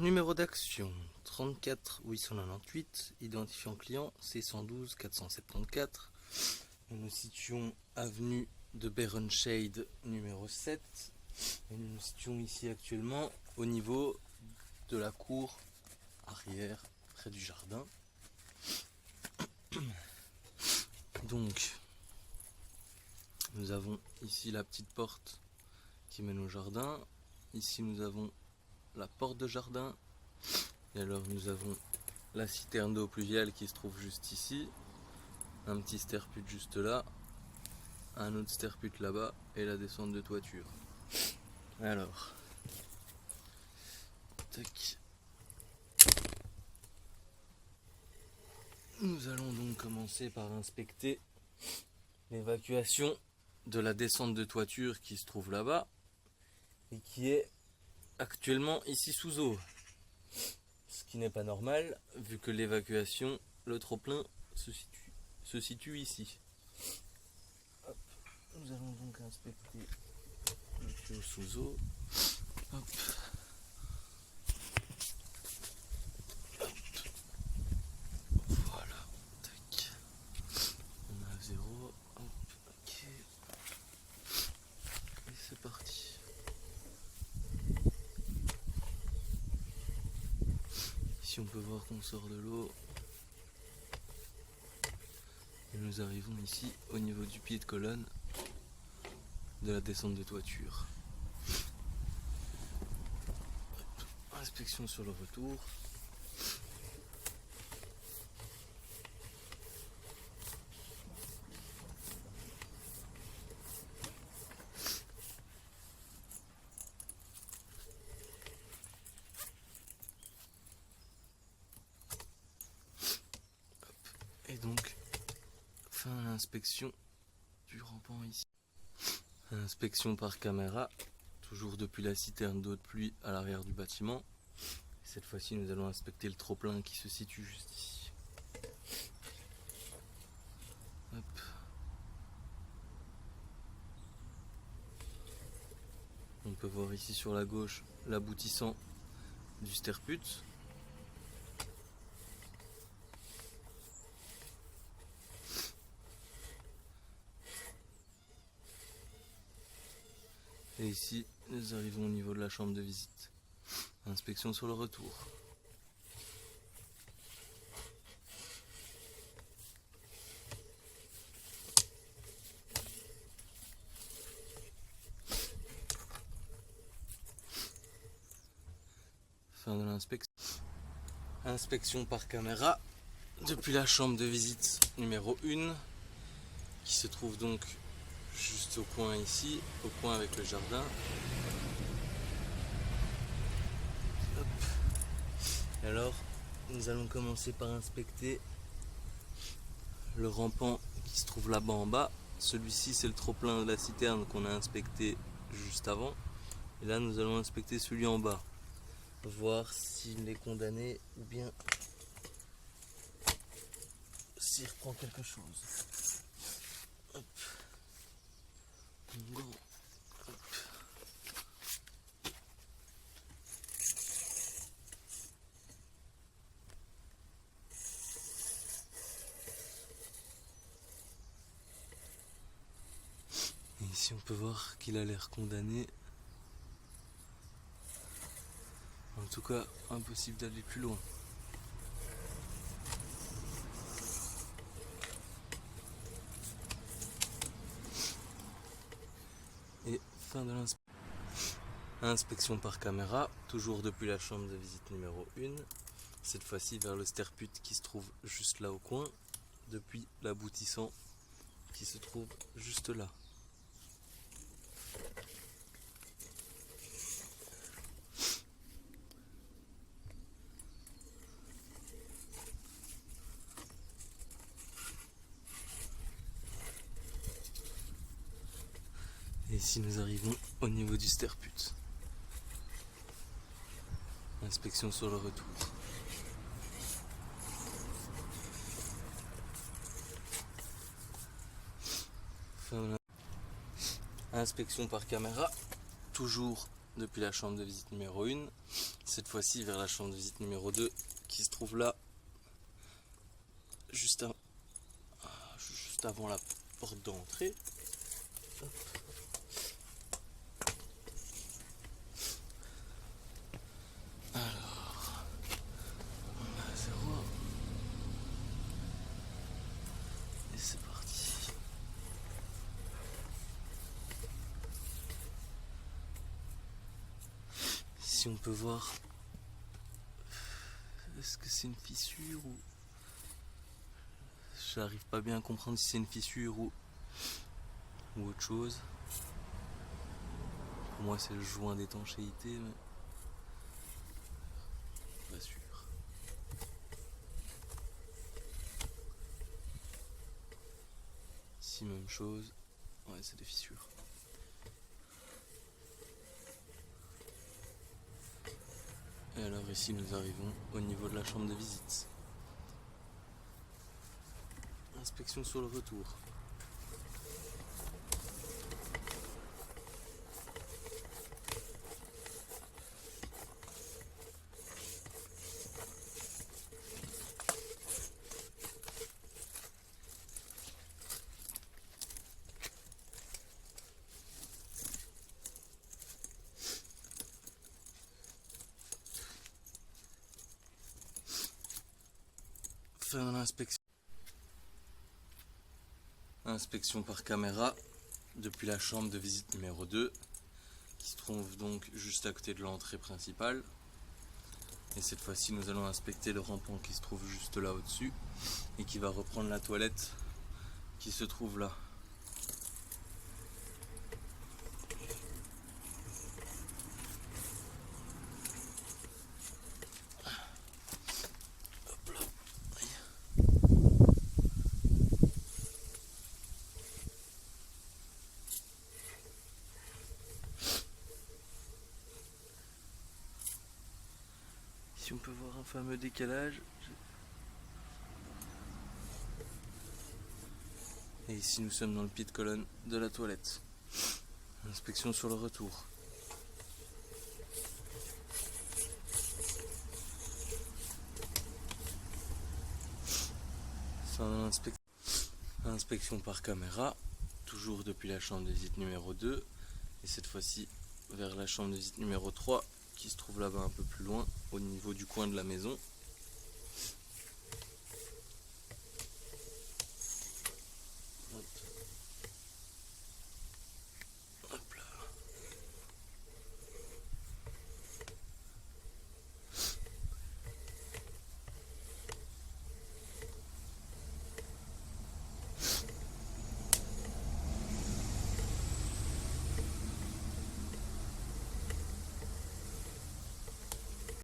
numéro d'action 34 898, identifiant client C112 474. Nous nous situons avenue de Berenshade numéro 7 et nous nous situons ici actuellement au niveau de la cour arrière près du jardin. Donc nous avons ici la petite porte qui mène au jardin. Ici nous avons la porte de jardin. Et alors nous avons la citerne d'eau pluviale qui se trouve juste ici. Un petit sterput juste là. Un autre sterput là-bas. Et la descente de toiture. Alors. Tac. Nous allons donc commencer par inspecter l'évacuation de la descente de toiture qui se trouve là-bas et qui est actuellement ici sous eau. Ce qui n'est pas normal vu que l'évacuation, le trop-plein se situe ici. Hop. Nous allons donc inspecter le tuyau sous eau. Hop. Voilà. Tac. On a 0. Hop. Ok. Et c'est parti. Ici on peut voir qu'on sort de l'eau. Et nous arrivons ici au niveau du pied de colonne de la descente de toiture. Inspection sur le retour. Et donc, fin à l'inspection du rampant ici. Inspection par caméra, toujours depuis la citerne d'eau de pluie à l'arrière du bâtiment. Cette fois-ci, nous allons inspecter le trop-plein qui se situe juste ici. Hop. On peut voir ici sur la gauche l'aboutissant du sterput. Et ici, nous arrivons au niveau de la chambre de visite. Inspection sur le retour. Fin de l'inspection. Inspection par caméra depuis la chambre de visite numéro 1 qui se trouve donc juste au coin ici, au coin avec le jardin. Hop. Et alors, nous allons commencer par inspecter le rampant qui se trouve là-bas en bas. Celui-ci, c'est le trop-plein de la citerne qu'on a inspecté juste avant. Et là, nous allons inspecter celui en bas. Voir s'il est condamné ou bien s'il reprend quelque chose. Hop. Go. Hop. Et ici on peut voir qu'il a l'air condamné. En tout cas, impossible d'aller plus loin. Et fin de l'inspection par caméra, toujours depuis la chambre de visite numéro 1. Cette fois-ci vers le sterput qui se trouve juste là au coin, depuis l'aboutissant qui se trouve juste là. Et ici nous arrivons au niveau du sterput. Inspection sur le retour. Inspection par caméra, toujours depuis la chambre de visite numéro 1, cette fois-ci vers la chambre de visite numéro 2 qui se trouve là, juste avant la porte d'entrée. Alors, on a 0. Et c'est parti. Ici on peut voir, est-ce que c'est une fissure ou... J'arrive pas bien à comprendre si c'est une fissure ou autre chose. Pour moi c'est le joint d'étanchéité, mais pas sûr. Ici même chose, ouais c'est des fissures. Et alors ici nous arrivons au niveau de la chambre de visite. Inspection sur le retour. Faire l'inspection. Inspection par caméra depuis la chambre de visite numéro 2 qui se trouve donc juste à côté de l'entrée principale. Et cette fois-ci nous allons inspecter le rampant qui se trouve juste là au-dessus et qui va reprendre la toilette qui se trouve là. Ici on peut voir un fameux décalage. Et ici nous sommes dans le pied de colonne de la toilette. Inspection sur le retour. Inspection par caméra, toujours depuis la chambre de visite numéro 2. Et cette fois-ci vers la chambre de visite numéro 3 qui se trouve là-bas un peu plus loin au niveau du coin de la maison.